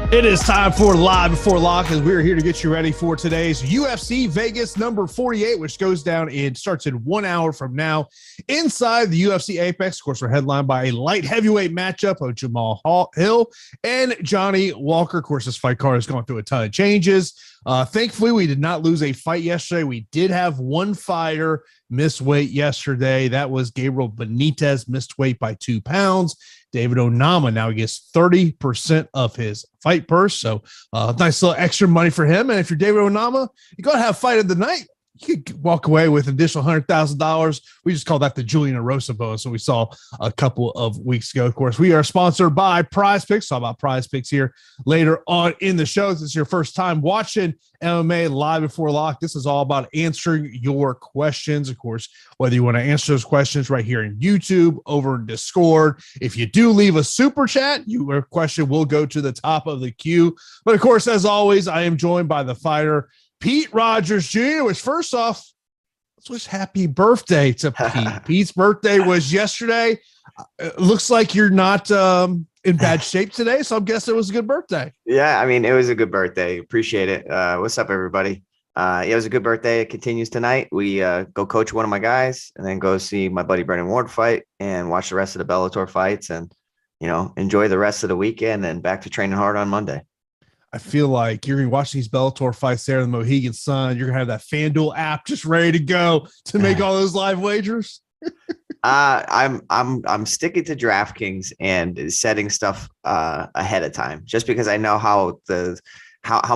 It is time for Live Before Lock, as we're here to get you ready for today's UFC Vegas number 48, which goes down and starts in 1 hour from now inside the UFC Apex. Of course, we're headlined by a light heavyweight matchup of Jamal Hill and Johnny Walker. Of course, this fight card has gone through a ton of changes. Thankfully, we did not lose a fight yesterday. We did have one fighter miss weight yesterday. That was Gabriel Benitez, missed weight by 2 pounds. David Onama now gets 30% of his fight purse. So nice little extra money for him. And if you're David Onama, you got to have fight of the night. You could walk away with an additional $100,000. We just call that the Julian Erosa bonus. So we saw a couple of weeks ago. Of course, we are sponsored by Prize Picks. Talk about Prize Picks here later on in the show. If this is your first time watching MMA Live Before Lock, this is all about answering your questions. Of course, whether you want to answer those questions right here in YouTube, over in Discord. If you do leave a super chat, your question will go to the top of the queue. But of course, as always, I am joined by the fighter, Pete Rogers Jr., which first off, let's wish happy birthday to Pete. Pete's birthday was yesterday. It looks like you're not in bad shape today, so I'm guessing it was a good birthday. Yeah, I mean, it was a good birthday. Appreciate it. What's up, everybody? Yeah, it was a good birthday. It continues tonight. We go coach one of my guys and then go see my buddy Brendan Ward fight and watch the rest of the Bellator fights and, enjoy the rest of the weekend and back to training hard on Monday. I feel like you're going to watch these Bellator fights there in the Mohegan Sun. You're going to have that Fanduel app just ready to go to make all those live wagers. I'm sticking to DraftKings and setting stuff ahead of time, just because I know how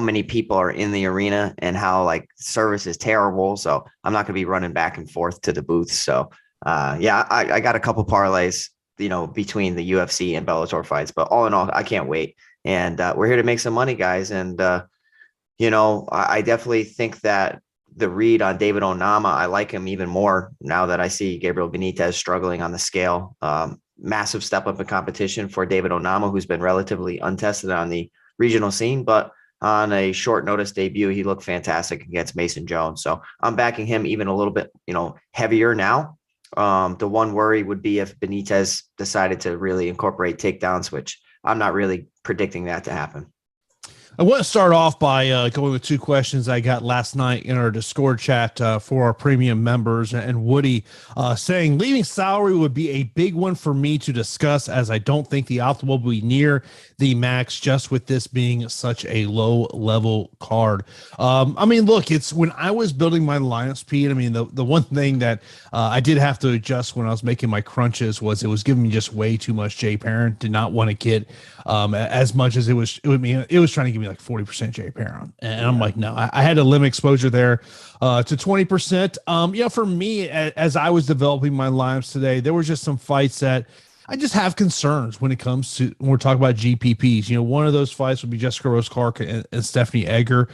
many people are in the arena and how service is terrible. So I'm not going to be running back and forth to the booth. So I got a couple parlays, between the UFC and Bellator fights, but all in all, I can't wait. And we're here to make some money, guys. And, I definitely think that the read on David Onama, I like him even more now that I see Gabriel Benitez struggling on the scale. Massive step up in competition for David Onama, who's been relatively untested on the regional scene, but on a short notice debut, he looked fantastic against Mason Jones. So I'm backing him even a little bit, heavier now. The one worry would be if Benitez decided to really incorporate takedowns, which I'm not really predicting that to happen. I want to start off by going with two questions I got last night in our Discord chat for our premium members, and Woody saying leaving salary would be a big one for me to discuss, as I don't think the optimal will be near the max, just with this being such a low level card. Look, it's when I was building my lineups, Pete, the one thing that I did have to adjust when I was making my crunches was it was giving me just way too much Jay Perrin. Did not want to get as much as it was trying to give me like 40% Jay Perrin. And I'm like, no, I had to limit exposure there to 20%. For me, as I was developing my lineups today, there were just some fights that I just have concerns when it comes to when we're talking about GPPs. One of those fights would be Jessica Rose Clark and Stephanie Egger.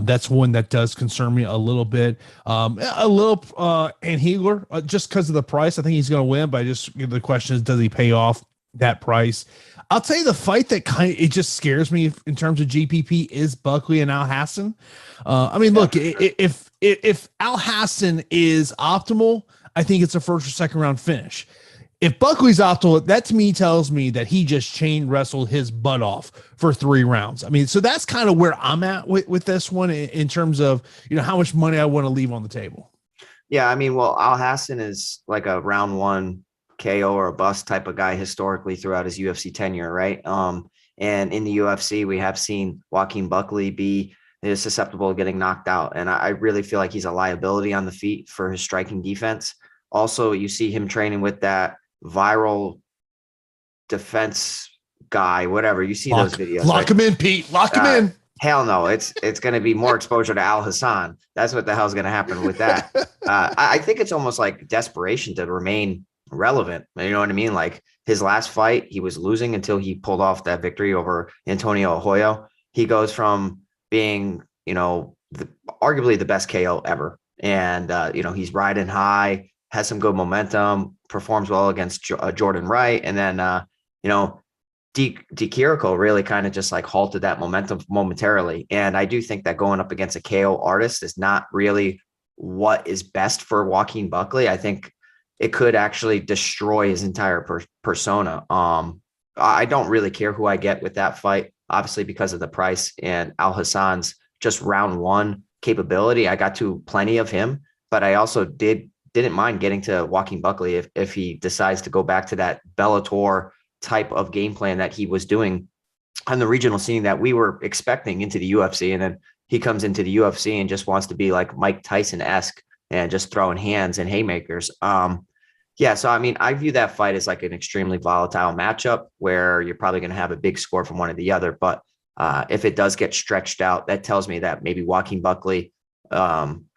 That's one that does concern me a little bit. And Heagler, just because of the price, I think he's going to win. But the question is, does he pay off that price? I'll tell you the fight that it just scares me in terms of GPP is Buckley and Al Hassan. Look, if Al Hassan is optimal, I think it's a first or second round finish. If Buckley's optimal, that to me tells me that he just chain wrestled his butt off for 3 rounds. So that's kind of where I'm at with this one in terms of, how much money I want to leave on the table. Yeah. Al Hassan is like a round 1 KO or a bust type of guy historically throughout his UFC tenure, right? And in the UFC, we have seen Joaquin Buckley be susceptible to getting knocked out. And I really feel like he's a liability on the feet for his striking defense. Also, you see him training with that viral defense guy, whatever. You see those videos. Lock him in, Pete. Lock him in. Hell no. It's going to be more exposure to Al Hassan. That's what the hell's going to happen with that. I think it's almost like desperation to remain relevant. You know what I mean? Like his last fight, he was losing until he pulled off that victory over Antonio Arroyo. He goes from being, arguably the best KO ever. And, he's riding high, has some good momentum, performs well against Jordan Wright. And then, D Chirico really kind of just halted that momentum momentarily. And I do think that going up against a KO artist is not really what is best for Joaquin Buckley. I think it could actually destroy his entire persona. I don't really care who I get with that fight. obviously because of the price and Al Hassan's just round one capability. I got to plenty of him, but I also didn't mind getting to Joaquin Buckley if he decides to go back to that Bellator type of game plan that he was doing on the regional scene that we were expecting into the UFC. And then he comes into the UFC and just wants to be like Mike Tyson-esque and just throwing hands and haymakers. Yeah, so I mean, I view that fight as like an extremely volatile matchup where you're probably going to have a big score from one or the other. But if it does get stretched out, that tells me that maybe Joaquin Buckley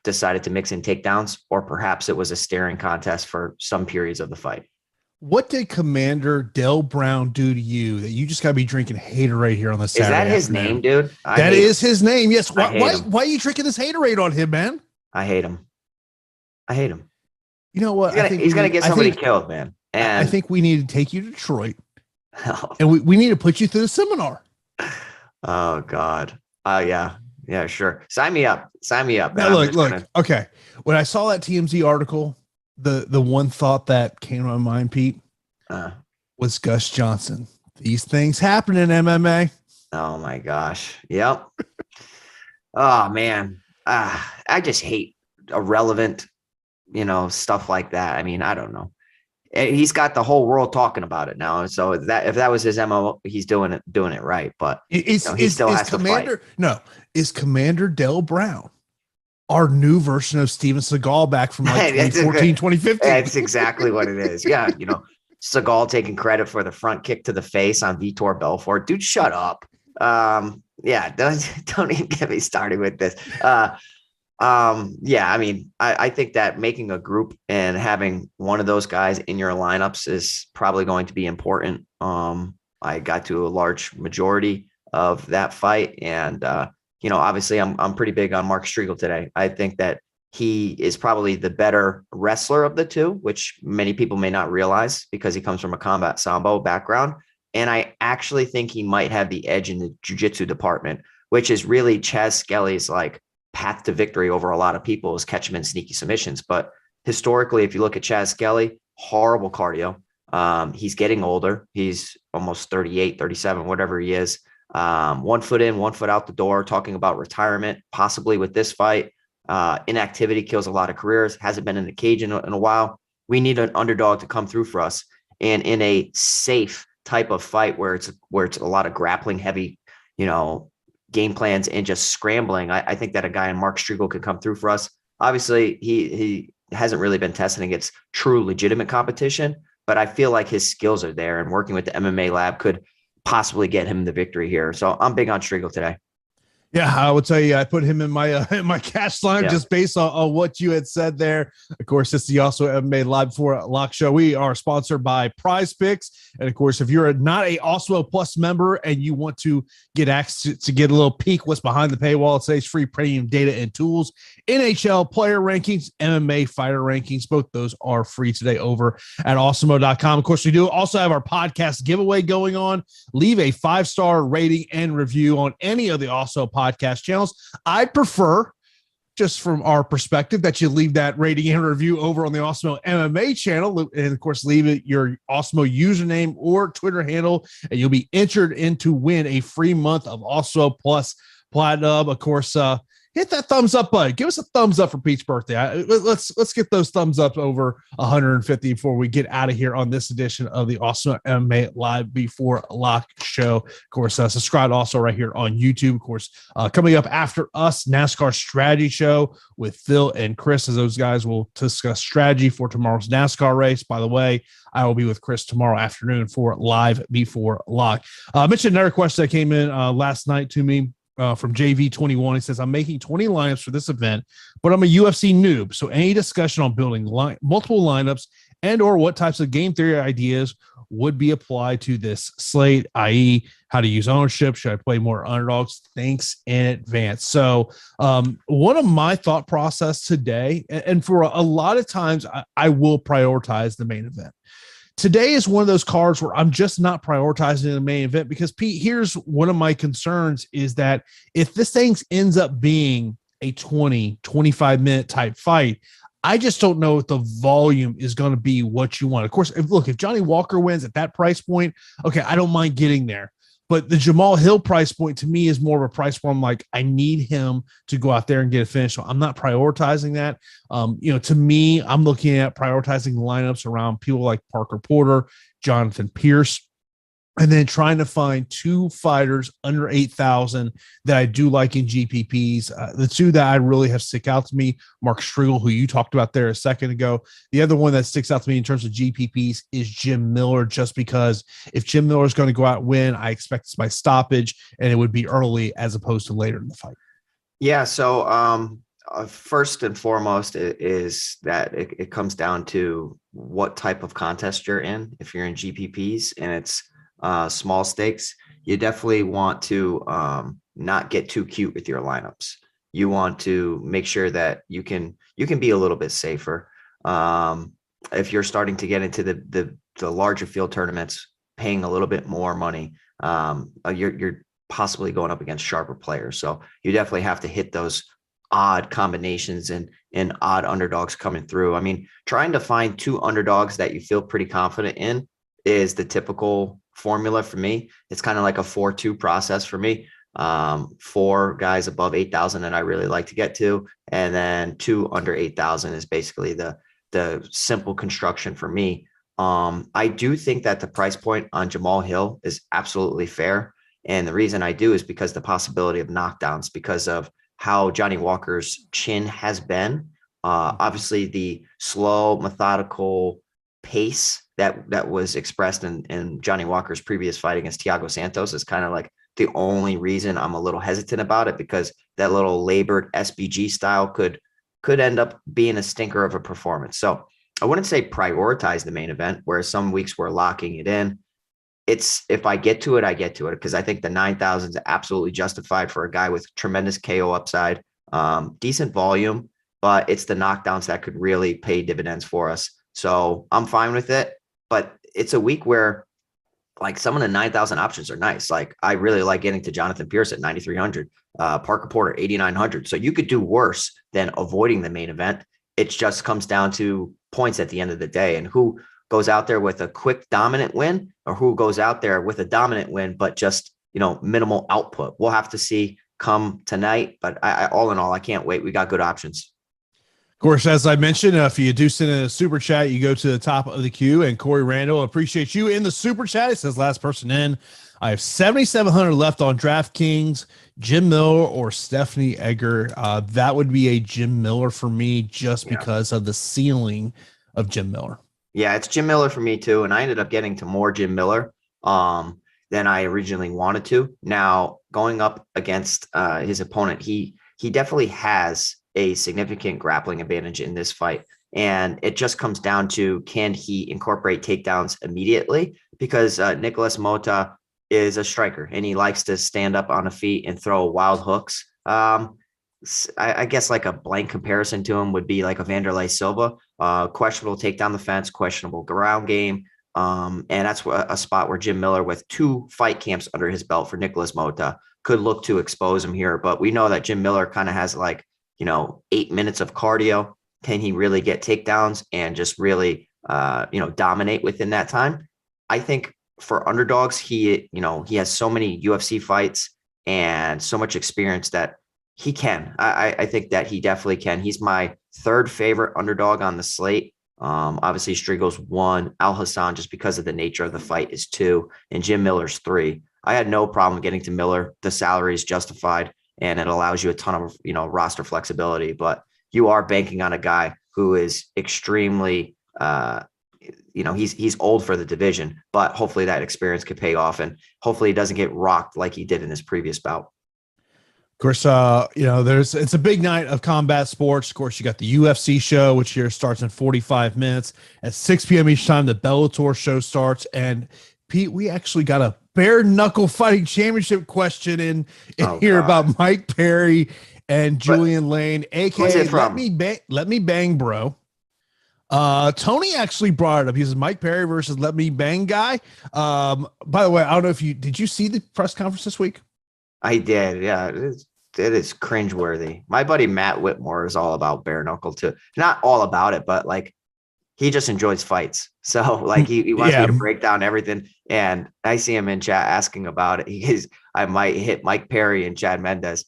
decided to mix in takedowns, or perhaps it was a staring contest for some periods of the fight. What did Commander Del Brown do to you that you just got to be drinking Haterade here on this Saturday? Is that his afternoon? name, dude? That is his name. Yes. Why are you drinking this Haterade on him, man? I hate him. You know what? He's gonna get somebody killed, man. And I think we need to take you to Detroit, and we need to put you through the seminar. Oh God. Yeah, sure. Sign me up. Now, look. Okay. When I saw that TMZ article, the one thought that came to my mind, Pete, was Gus Johnson. These things happen in MMA. Oh my gosh. Yep. Oh man. I just hate irrelevant, stuff like that. I mean, I don't know. He's got the whole world talking about it now. So if that was his MO, he's doing it right. But he still has to fight. No, is Commander Del Brown our new version of Steven Seagal back from like 2014, 2015? That's exactly what it is. Yeah, Seagal taking credit for the front kick to the face on Vitor Belfort. Dude, shut up. Yeah, don't even get me started with this. Yeah, I mean, I think that making a group and having one of those guys in your lineups is probably going to be important. I got to a large majority of that fight, and obviously I'm pretty big on Mark Striegel today. I think that he is probably the better wrestler of the two, which many people may not realize because he comes from a combat sambo background. And I actually think he might have the edge in the jiu-jitsu department, which is really Chaz Skelly's like path to victory over a lot of people is catch him in sneaky submissions. But historically, if you look at Chaz Skelly, horrible cardio. He's getting older. He's almost 38, 37, whatever he is. 1 foot in, 1 foot out the door, talking about retirement, possibly with this fight. Inactivity kills a lot of careers. Hasn't been in the cage in a while. We need an underdog to come through for us. And in a safe type of fight where it's a lot of grappling heavy, game plans and just scrambling, I think that a guy in Mark Striegel could come through for us. Obviously, he hasn't really been testing against true legitimate competition, but I feel like his skills are there, and working with the MMA lab could possibly get him the victory here. So I'm big on Striegel today. Yeah, I would tell you, I put him in my cash line just based on what you had said there. Of course, this is the Awesemo MMA Live Before Lock show. We are sponsored by Prize Picks. And of course, if you're not a Awesemo Plus member and you want to get access to get a little peek what's behind the paywall, it says free premium data and tools, NHL player rankings, MMA fighter rankings. Both those are free today over at awesemo.com. Of course, we do also have our podcast giveaway going on. Leave a 5-star rating and review on any of the Awesemo podcast channels. I prefer, just from our perspective, that you leave that rating and review over on the Awesemo MMA channel, and of course leave it your Awesemo username or Twitter handle, and you'll be entered in to win a free month of Awesemo Plus Platinum. Of course, hit that thumbs up button. Give us a thumbs up for Pete's birthday. Let's get those thumbs up over 150 before we get out of here on this edition of the Awesemo MMA Live Before Lock show. Of course, subscribe also right here on YouTube. Of course, coming up after us, NASCAR strategy show with Phil and Chris, as those guys will discuss strategy for tomorrow's NASCAR race. By the way, I will be with Chris tomorrow afternoon for Live Before Lock. I mentioned another question that came in last night to me. From JV21, he says, I'm making 20 lineups for this event, but I'm a UFC noob. So any discussion on building multiple lineups and or what types of game theory ideas would be applied to this slate, i.e. how to use ownership? Should I play more underdogs? Thanks in advance. So one of my thought process today, and for a lot of times I will prioritize the main event. Today is one of those cards where I'm just not prioritizing the main event because, Pete, here's one of my concerns is that if this thing ends up being a 20, 25-minute type fight, I just don't know if the volume is going to be what you want. Of course, if Johnny Walker wins at that price point, okay, I don't mind getting there. But the Jamal Hill price point to me is more of a price where I'm like, I need him to go out there and get a finish. So I'm not prioritizing that. To me, I'm looking at prioritizing the lineups around people like Parker Porter, Jonathan Pierce, and then trying to find two fighters under 8,000 that I do like in GPPs. The two that I really have stick out to me, Mark Striegel, who you talked about there a second ago. The other one that sticks out to me in terms of GPPs is Jim Miller, just because if Jim Miller is going to go out and win, I expect it's by stoppage, and it would be early as opposed to later in the fight. Yeah. So first and foremost is that it comes down to what type of contest you're in. If you're in GPPs and it's small stakes, you definitely want to not get too cute with your lineups. You want to make sure that you can be a little bit safer. If you're starting to get into the larger field tournaments, paying a little bit more money, you're possibly going up against sharper players. So you definitely have to hit those odd combinations and odd underdogs coming through. I mean, trying to find two underdogs that you feel pretty confident in is the typical formula for me. It's kind of like a 4-2 process for me. 4 guys above 8,000 that I really like to get to, and then 2 under 8,000 is basically the simple construction for me. I do think that the price point on Jamal Hill is absolutely fair. And the reason I do is because the possibility of knockdowns, because of how Johnny Walker's chin has been. Obviously the slow, methodical pace that was expressed in Johnny Walker's previous fight against Thiago Santos is kind of like the only reason I'm a little hesitant about it, because that little labored SBG style could end up being a stinker of a performance. So I wouldn't say prioritize the main event, where some weeks we're locking it in. It's, if I get to it, I get to it, because I think the 9,000 is absolutely justified for a guy with tremendous KO upside, decent volume, but it's the knockdowns that could really pay dividends for us. So I'm fine with it, but it's a week where like some of the 9,000 options are nice. Like I really like getting to Jonathan Pierce at 9,300, Parker Porter, 8,900. So you could do worse than avoiding the main event. It just comes down to points at the end of the day, and who goes out there with a quick dominant win, or who goes out there with a dominant win, but just, minimal output. We'll have to see come tonight, but I all in all, I can't wait. We got good options. Of course, as I mentioned, if you do send in a super chat, you go to the top of the queue. And Corey Randall, appreciate you in the super chat. It says last person in. I have 7,700 left on DraftKings. Jim Miller or Stephanie Egger. That would be a Jim Miller for me, just because of the ceiling of Jim Miller. Yeah, it's Jim Miller for me too. And I ended up getting to more Jim Miller than I originally wanted to. Now, going up against his opponent, he definitely has a significant grappling advantage in this fight. And it just comes down to, can he incorporate takedowns immediately? Because Nicholas Mota is a striker and he likes to stand up on a feet and throw wild hooks. I guess like a blank comparison to him would be like a Vanderlei Silva, questionable takedown the fence, questionable ground game. And that's a spot where Jim Miller, with 2 fight camps under his belt for Nicholas Mota, could look to expose him here. But we know that Jim Miller kind of has like, 8 minutes of cardio. Can he really get takedowns and just really, dominate within that time? I think for underdogs, he has so many UFC fights and so much experience that he can. I think that he definitely can. He's my 3rd favorite underdog on the slate. Obviously Striegel's 1, Al Hassan, just because of the nature of the fight, is 2, and Jim Miller's 3. I had no problem getting to Miller. The salary is justified, and it allows you a ton of, roster flexibility, but you are banking on a guy who is extremely, he's old for the division, but hopefully that experience could pay off, and hopefully he doesn't get rocked like he did in his previous bout. Of course, it's a big night of combat sports. Of course, you got the UFC show, which here starts in 45 minutes at 6 p.m. each time. The Bellator show starts, and Pete, we actually got a bare-knuckle fighting championship question in here about Mike Perry and Julian Lane, aka Let Me Bang Bro. Tony actually brought it up. He says Mike Perry versus Let Me Bang guy. By the way, I don't know if did you see the press conference this week? I did. Yeah, it is cringeworthy. My buddy Matt Whitmore is all about bare-knuckle too. Not all about it, but like he just enjoys fights. So like he wants me to break down everything. And I see him in chat asking about it. I might hit Mike Perry and Chad Mendez.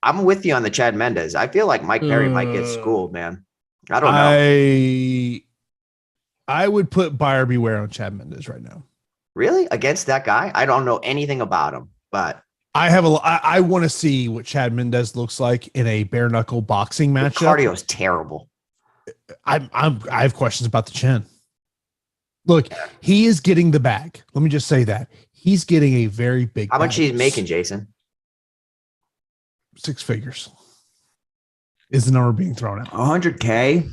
I'm with you on the Chad Mendez. I feel like Mike Perry might get schooled, man. I don't know. I would put buyer beware on Chad Mendez right now. Really? Against that guy? I don't know anything about him, but I want to see what Chad Mendez looks like in a bare-knuckle boxing matchup. Cardio is terrible. I have questions about the chin. Look, he is getting the bag. Let me just say that. He's getting a very big How much he's making, Jason? 6 figures is the number being thrown out. 100K?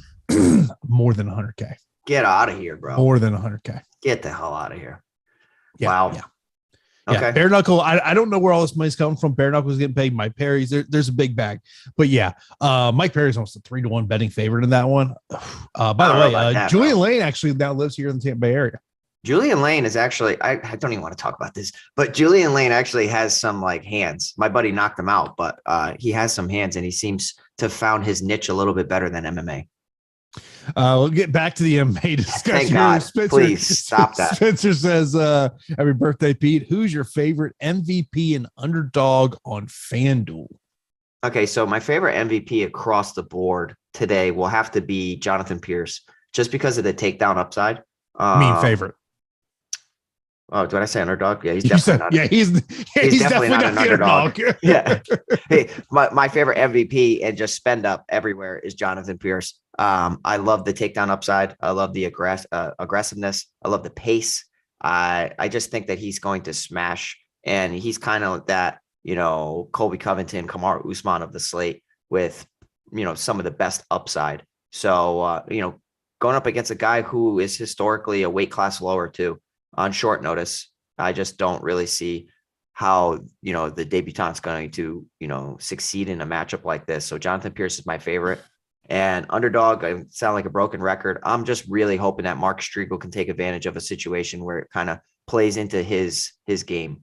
More than 100K. Get out of here, bro. More than 100K. Get the hell out of here. Yeah, wow. Yeah. Okay. Yeah, bare knuckle. I don't know where all this money's coming from. Bare knuckle is getting paid. Mike Perry's there's a big bag, but yeah, Mike Perry's almost a 3-1 betting favorite in that one. By the way, Julian Lane actually now lives here in the Tampa Bay area. Julian Lane is actually, I don't even want to talk about this, but Julian Lane actually has some like hands. My buddy knocked him out, but he has some hands and he seems to have found his niche a little bit better than MMA. We'll get back to the MMA discussion. Thank God. Spencer, please stop that. Spencer says, happy birthday, Pete. Who's your favorite MVP and underdog on Fanduel? Okay, so my favorite MVP across the board today will have to be Jonathan Pierce, just because of the takedown upside. Favorite. Oh, did I say underdog? Yeah, he's definitely not. He's definitely not an underdog. Yeah. Hey, my favorite MVP and just spend up everywhere is Jonathan Pierce. I love the takedown upside. I love the aggressiveness. I love the pace. I just think that he's going to smash, and he's kind of that, Colby Covington, Kamaru Usman of the slate with, some of the best upside. So, going up against a guy who is historically a weight class lower too, on short notice, I just don't really see how, the debutante's going to, succeed in a matchup like this. So Jonathan Pierce is my favorite. And underdog, I sound like a broken record. I'm just really hoping that Mark Striegel can take advantage of a situation where it kind of plays into his game.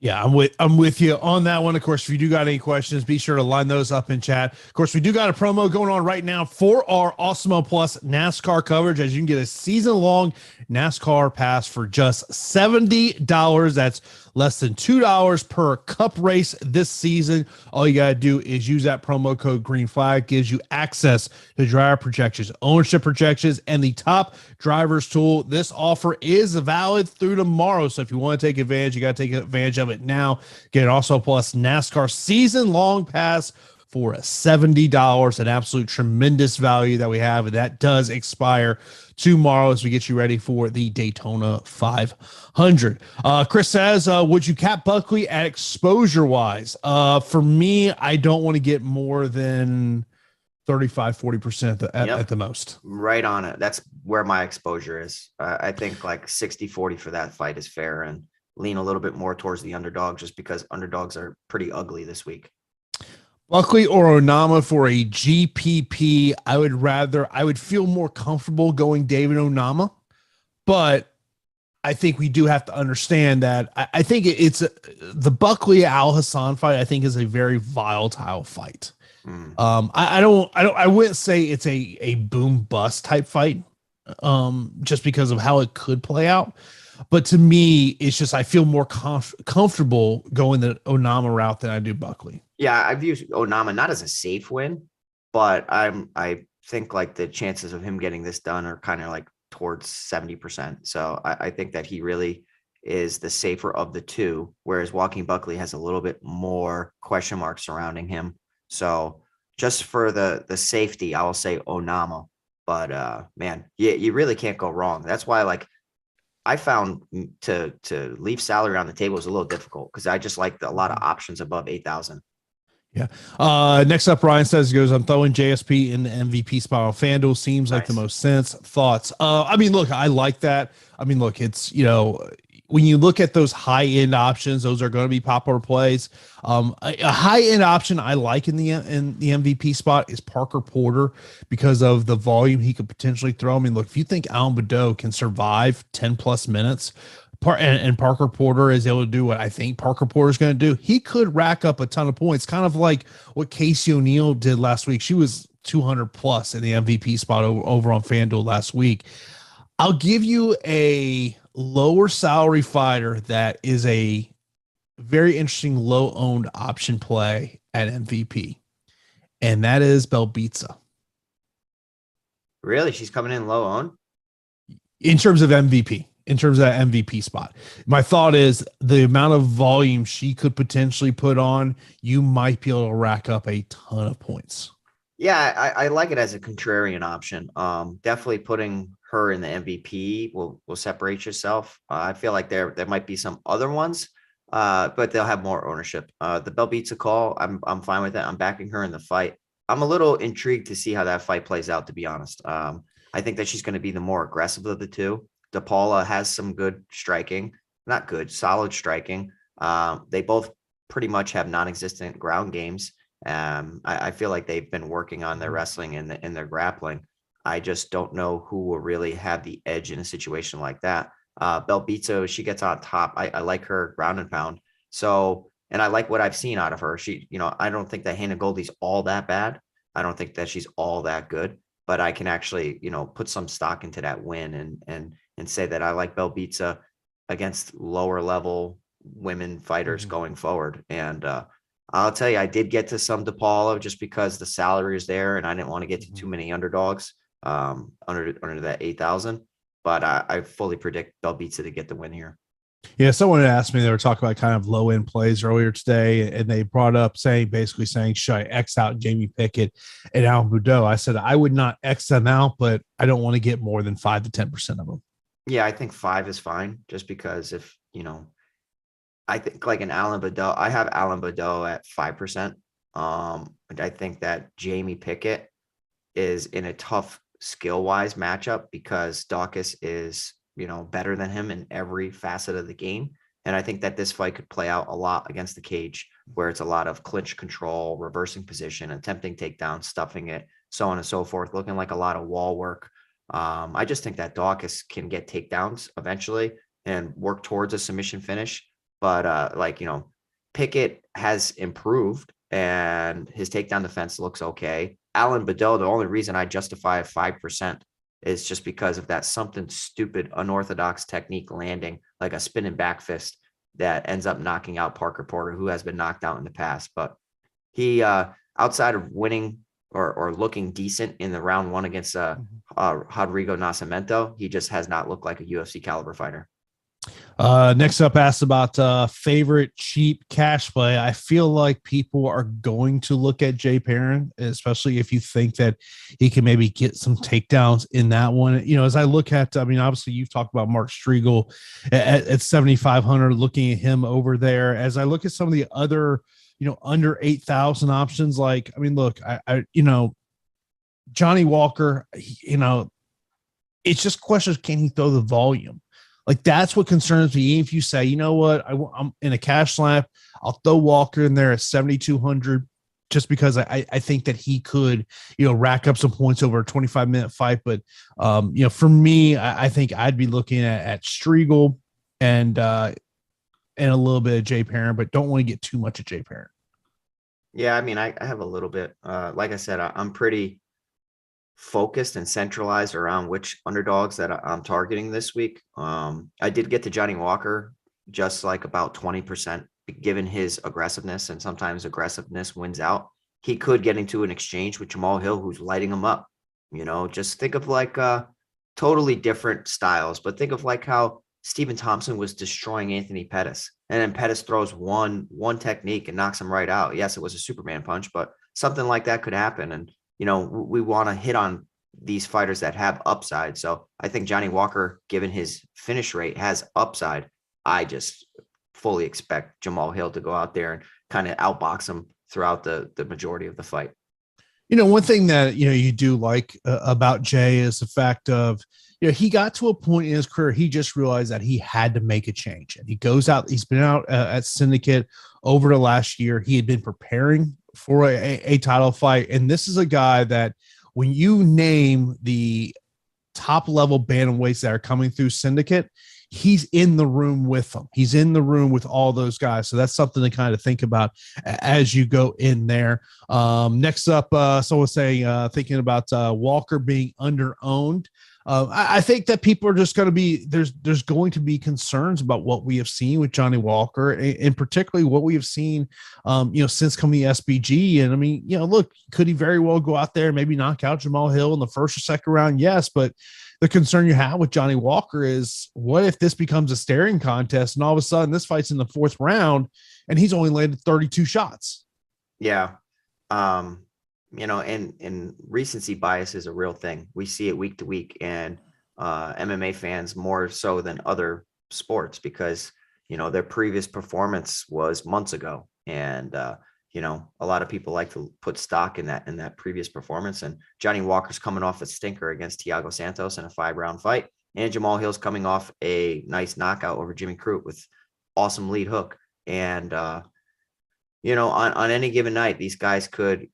Yeah, I'm with you on that one. Of course, if you do got any questions, be sure to line those up in chat. Of course, we do got a promo going on right now for our Awesemo Plus NASCAR coverage, as you can get a season-long NASCAR pass for just $70. That's less than $2 per cup race this season. All you got to do is use that promo code Green Flag. Gives you access to driver projections, ownership projections, and the top drivers tool. This offer is valid through tomorrow. So if you want to take advantage, you got to take advantage of it now. Get an Awesemo Plus NASCAR season-long pass for $70, an absolute tremendous value that we have, and that does expire tomorrow as we get you ready for the Daytona 500. Chris says, would you cap Buckley at exposure-wise? For me, I don't want to get more than 35-40% at the most. Right on it. That's where my exposure is. I think like 60-40 for that fight is fair, and lean a little bit more towards the underdog just because underdogs are pretty ugly this week. Buckley or Onama for a GPP, I would feel more comfortable going David Onama, but I think we do have to understand that I think it's the Buckley Al Hassan fight. I think is a very volatile fight. I wouldn't say it's a boom bust type fight, just because of how it could play out. But to me, it's just I feel more comfortable going the Onama route than I do Buckley. Yeah, I view Onama not as a safe win, but I think like the chances of him getting this done are kind of like towards 70%. So I think that he really is the safer of the two, whereas Joaquin Buckley has a little bit more question marks surrounding him. So just for the safety, I will say Onama. But man, you really can't go wrong. That's why like I found to leave salary on the table is a little difficult because I just like a lot of options above 8,000. Yeah. Next up, Ryan says, I'm throwing JSP in the MVP spot on FanDuel. Seems like the most sense. Thoughts? Look, I like that. It's, when you look at those high end options, those are going to be popular plays. A high end option I like in the MVP spot is Parker Porter because of the volume he could potentially throw. Look, if you think Alan Badeau can survive 10 plus minutes, and Parker Porter is able to do what I think Parker Porter is going to do, he could rack up a ton of points, kind of like what Casey O'Neill did last week. She was 200 plus in the MVP spot over on Fanduel last week. I'll give you a lower salary fighter that is a very interesting low owned option play at MVP, and that is Belbitsa. Really? She's coming in low on? In terms of MVP, in terms of that MVP spot. My thought is the amount of volume she could potentially put on, you might be able to rack up a ton of points. Yeah, I like it as a contrarian option. Definitely putting her in the MVP will separate yourself. I feel like there might be some other ones, but they'll have more ownership. The Belbitsa call, I'm fine with that. I'm backing her in the fight. I'm a little intrigued to see how that fight plays out, to be honest. I think that she's going to be the more aggressive of the two. DePaula has some good striking, not good, solid striking. They both pretty much have non-existent ground games. I feel like they've been working on their wrestling and their grappling. I just don't know who will really have the edge in a situation like that. Belbitsa, she gets on top. I like her ground and pound. So, and I like what I've seen out of her. She, I don't think that Hannah Goldie's all that bad. I don't think that she's all that good, but I can actually, put some stock into that win and say that I like Belbitsa against lower level women fighters going forward. And, I'll tell you, I did get to some DePaula just because the salary is there and I didn't want to get to too many underdogs under that 8,000. But I fully predict Belbitsa to get the win here. Yeah, someone asked me, they were talking about kind of low end plays earlier today, and they brought up basically saying, should I X out Jamie Pickett and Alan Boudreaux? I said, I would not X them out, but I don't want to get more than 5 to 10% of them. Yeah, I think 5 is fine just because if, I think like an Alan Boudreaux, I have Alan Boudreaux at 5%. And I think that Jamie Pickett is in a tough skill-wise matchup because Dawkins is, better than him in every facet of the game. And I think that this fight could play out a lot against the cage where it's a lot of clinch control, reversing position, attempting takedown, stuffing it, so on and so forth, looking like a lot of wall work. I just think that Dawkins can get takedowns eventually and work towards a submission finish. But Pickett has improved and his takedown defense looks okay. Alan Boudreaux, the only reason I justify 5% is just because of that something stupid, unorthodox technique landing, like a spinning back fist that ends up knocking out Parker Porter, who has been knocked out in the past. But he, outside of winning or looking decent in the round one against Rodrigo Nascimento, he just has not looked like a UFC caliber fighter. Next up asked about favorite cheap cash play. I feel like people are going to look at Jay Perrin, especially if you think that he can maybe get some takedowns in that one. As I look at, obviously you've talked about Mark Striegel at 7,500, looking at him over there. As I look at some of the other, under 8,000 options, like, Johnny Walker, it's just questions, can he throw the volume? Like, that's what concerns me. If you say, I'm in a cash slap, I'll throw Walker in there at 7,200 just because I think that he could, rack up some points over a 25-minute fight. But, for me, I think I'd be looking at Striegel and a little bit of Jay Perrin, but don't want to get too much of Jay Perrin. Yeah, I have a little bit. Like I said, I'm pretty focused and centralized around which underdogs that I'm targeting this week. I did get to Johnny Walker just like about 20%, given his aggressiveness, and sometimes aggressiveness wins out. He could get into an exchange with Jamal Hill, who's lighting him up. Just think of like totally different styles, but think of like how Stephen Thompson was destroying Anthony Pettis, and then Pettis throws one technique and knocks him right out. Yes, it was a Superman punch, but something like that could happen. And we want to hit on these fighters that have upside. So I think Johnny Walker, given his finish rate, has upside. I just fully expect Jamal Hill to go out there and kind of outbox him throughout the majority of the fight. One thing that, you do like about Jay is the fact of, he got to a point in his career, he just realized that he had to make a change. And he goes out, he's been out at Syndicate over the last year. He had been preparing for a title fight. And this is a guy that when you name the top level bantamweights that are coming through Syndicate, he's in the room with them. He's in the room with all those guys. So that's something to kind of think about as you go in there. Next up, someone saying, thinking about Walker being under-owned. I think that people are just going to be there's going to be concerns about what we have seen with Johnny Walker, and particularly what we have seen, since coming to SBG. And I mean, look, could he very well go out there and maybe knock out Jamal Hill in the first or second round? Yes, but the concern you have with Johnny Walker is, what if this becomes a staring contest and all of a sudden this fight's in the fourth round and he's only landed 32 shots? Yeah. And recency bias is a real thing. We see it week to week, and MMA fans more so than other sports because, their previous performance was months ago. And, a lot of people like to put stock in that previous performance. And Johnny Walker's coming off a stinker against Thiago Santos in a 5-round fight. And Jamal Hill's coming off a nice knockout over Jimmy Crute with awesome lead hook. And, on any given night, these guys could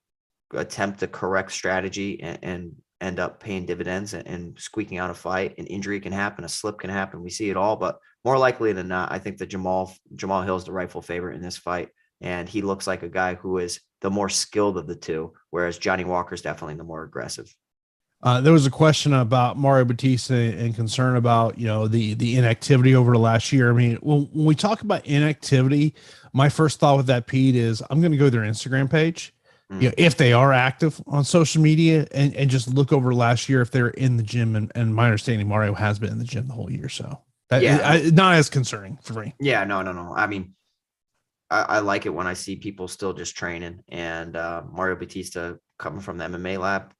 attempt the correct strategy and end up paying dividends and squeaking out a fight. An injury can happen, a slip can happen. We see it all, but more likely than not, I think that Jamal Hill is the rightful favorite in this fight. And he looks like a guy who is the more skilled of the two, whereas Johnny Walker is definitely the more aggressive. There was a question about Mario Batista and concern about, the inactivity over the last year. I mean, when we talk about inactivity, my first thought with that, Pete, is I'm going to go to their Instagram page. If they are active on social media and just look over last year, if they're in the gym, and my understanding, Mario has been in the gym the whole year. So not as concerning for me. Yeah, no. I mean, I like it when I see people still just training, and Mario Batista coming from the MMA lab.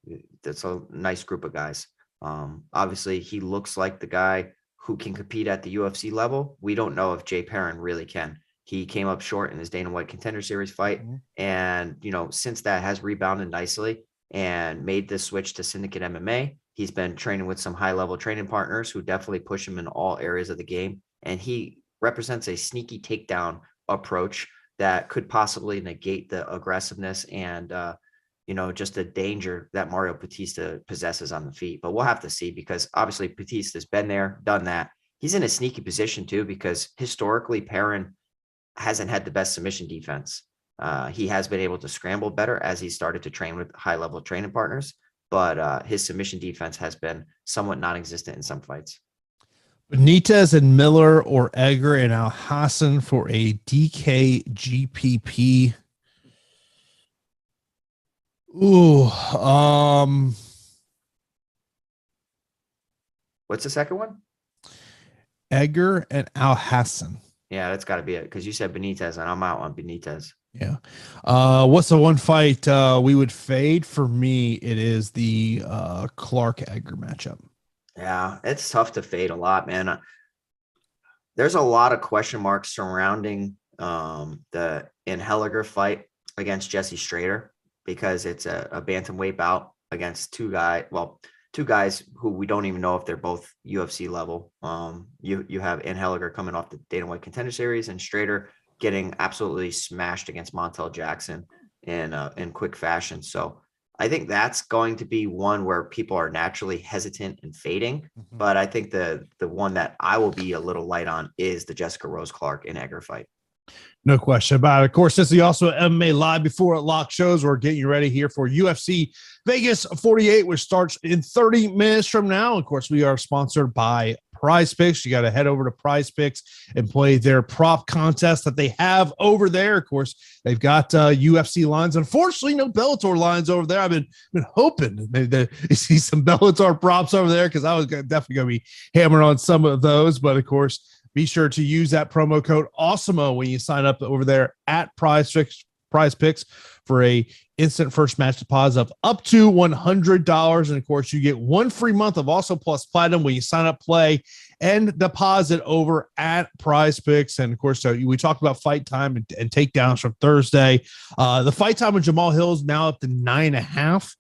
That's a nice group of guys. Obviously he looks like the guy who can compete at the UFC level. We don't know if Jay Perrin really can. He came up short in his Dana White Contender Series fight. And, since that has rebounded nicely and made this switch to Syndicate MMA, he's been training with some high-level training partners who definitely push him in all areas of the game. And he represents a sneaky takedown approach that could possibly negate the aggressiveness and, just the danger that Mario Batista possesses on the feet. But we'll have to see, because obviously Batista's been there, done that. He's in a sneaky position too, because historically Perrin hasn't had the best submission defense. He has been able to scramble better as he started to train with high-level training partners, but his submission defense has been somewhat non-existent in some fights. Benitez and Miller, or Edgar and Al Hassan for a DKGPP. Ooh, what's the second one? Edgar and Al Hassan. Yeah, that's got to be it, because you said Benitez, and I'm out on Benitez. Yeah. What's the one fight we would fade? For me, it is the Clark-Edgar matchup. Yeah, it's tough to fade a lot, man. There's a lot of question marks surrounding the Henniger fight against Jesse Strader, because it's a bantamweight bout against two guys who we don't even know if they're both UFC level. You have Henniger coming off the Dana White Contender Series, and Strader getting absolutely smashed against Montel Jackson in quick fashion. So I think that's going to be one where people are naturally hesitant and fading. But I think the one that I will be a little light on is the Jessica Rose Clark and Edgar fight. No question about it. Of course, this is also MMA Live Before It Lock shows. We're getting you ready here for UFC Vegas 48, which starts in 30 minutes from now. Of course, we are sponsored by Prize Picks. You got to head over to Prize Picks and play their prop contest that they have over there. Of course, they've got UFC lines. Unfortunately, no Bellator lines over there. I've been hoping to see some Bellator props over there, because I was definitely going to be hammering on some of those. But of course, be sure to use that promo code Awesemo when you sign up over there at Prize Picks for a instant first match deposit of up to $100. And of course, you get one free month of Also Plus Platinum when you sign up, play, and deposit over at Prize Picks. And of course, we talked about fight time and takedowns from Thursday. The fight time with Jamal Hill is now up to 9.5.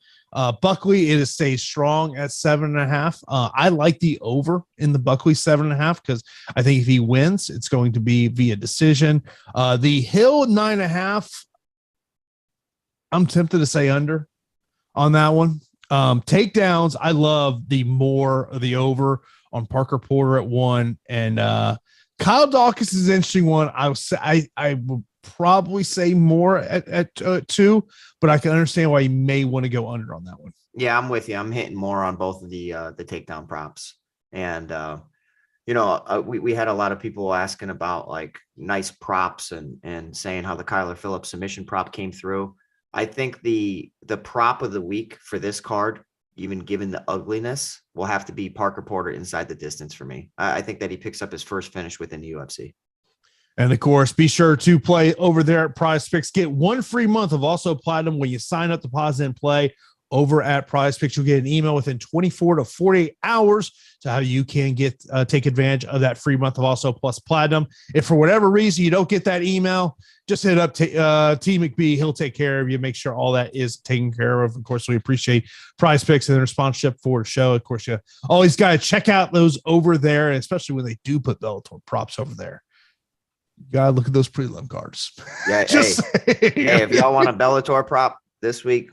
Buckley, it stays strong at 7.5. I like the over in the Buckley 7.5, because I think if he wins, it's going to be via decision. The Hill 9.5, I'm tempted to say under on that one. Takedowns, I love the over on Parker Porter at 1, and Kyle Dawkins is an interesting one. I will probably say more at 2, but I can understand why you may want to go under on that one. Yeah, I'm with you. I'm hitting more on both of the takedown props. And we had a lot of people asking about like nice props and saying how the Kyler Phillips submission prop came through. I think the prop of the week for this card, even given the ugliness, will have to be Parker Porter inside the distance for me. I think that he picks up his first finish within the UFC. And of course, be sure to play over there at Prize Picks. Get 1 free month of Also Platinum when you sign up, deposit, and play over at Prize Picks. You'll get an email within 24 to 48 hours to how you can get take advantage of that free month of Also Plus Platinum. If for whatever reason you don't get that email, just hit up T McBee. He'll take care of you. Make sure all that is taken care of. Of course, we appreciate Prize Picks and their sponsorship for the show. Of course, you always got to check out those over there, especially when they do put Bellator props over there. You gotta look at those prelim cards. Yeah, if y'all want a Bellator prop this week,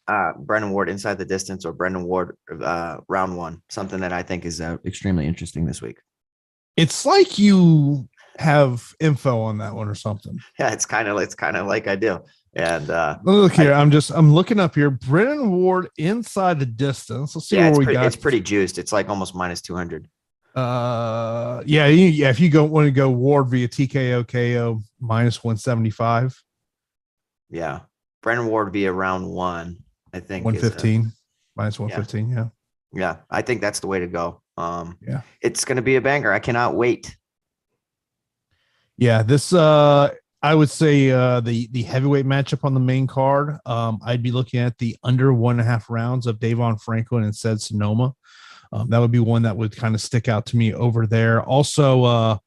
Brendan Ward inside the distance or Brendan Ward round 1, something that I think is extremely interesting this week. It's like you have info on that one or something. Yeah, it's kind of like I do. And look here, I'm looking up here. Brendan Ward inside the distance. Let's see where we got. It's pretty juiced. It's like almost minus 200. If you want to go Ward via TKO KO minus 175. Yeah, Brendan Ward via round 1, I think 115 minus 115. Yeah, I think that's the way to go. It's going to be a banger. I cannot wait. Yeah, this I would say the heavyweight matchup on the main card. I'd be looking at the under 1.5 rounds of Davon Franklin and Said Sonoma. That would be one that would kind of stick out to me over there. Also,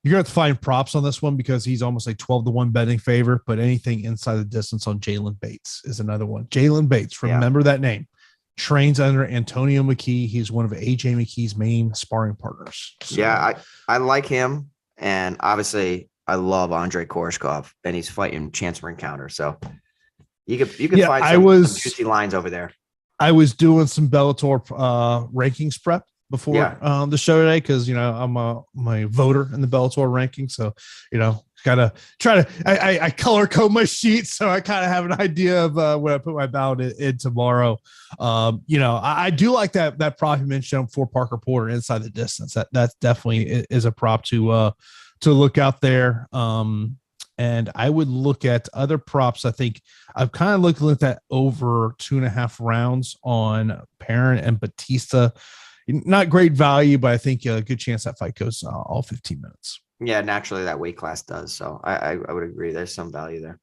you're going to have to find props on this one because he's almost like 12-1 betting favor, but anything inside the distance on Jalen Bates is another one. Jalen Bates, remember that name, trains under Antonio McKee. He's one of AJ McKee's main sparring partners. So, yeah, I like him. And obviously I love Andrei Koreshkov, and he's fighting Chance Rencounter. So you could find some juicy lines over there. I was doing some Bellator rankings prep before the show today because I'm my voter in the Bellator ranking, so gotta try to I color code my sheet so I kind of have an idea of when I put my ballot in tomorrow. I do like that prop you mentioned for Parker Porter inside the distance. That definitely is a prop to look out there. And I would look at other props. I think I've kind of looked at that over 2.5 rounds on Perrin and Batista. Not great value, but I think a good chance that fight goes all 15 minutes. Yeah, naturally that weight class does. So I would agree. There's some value there.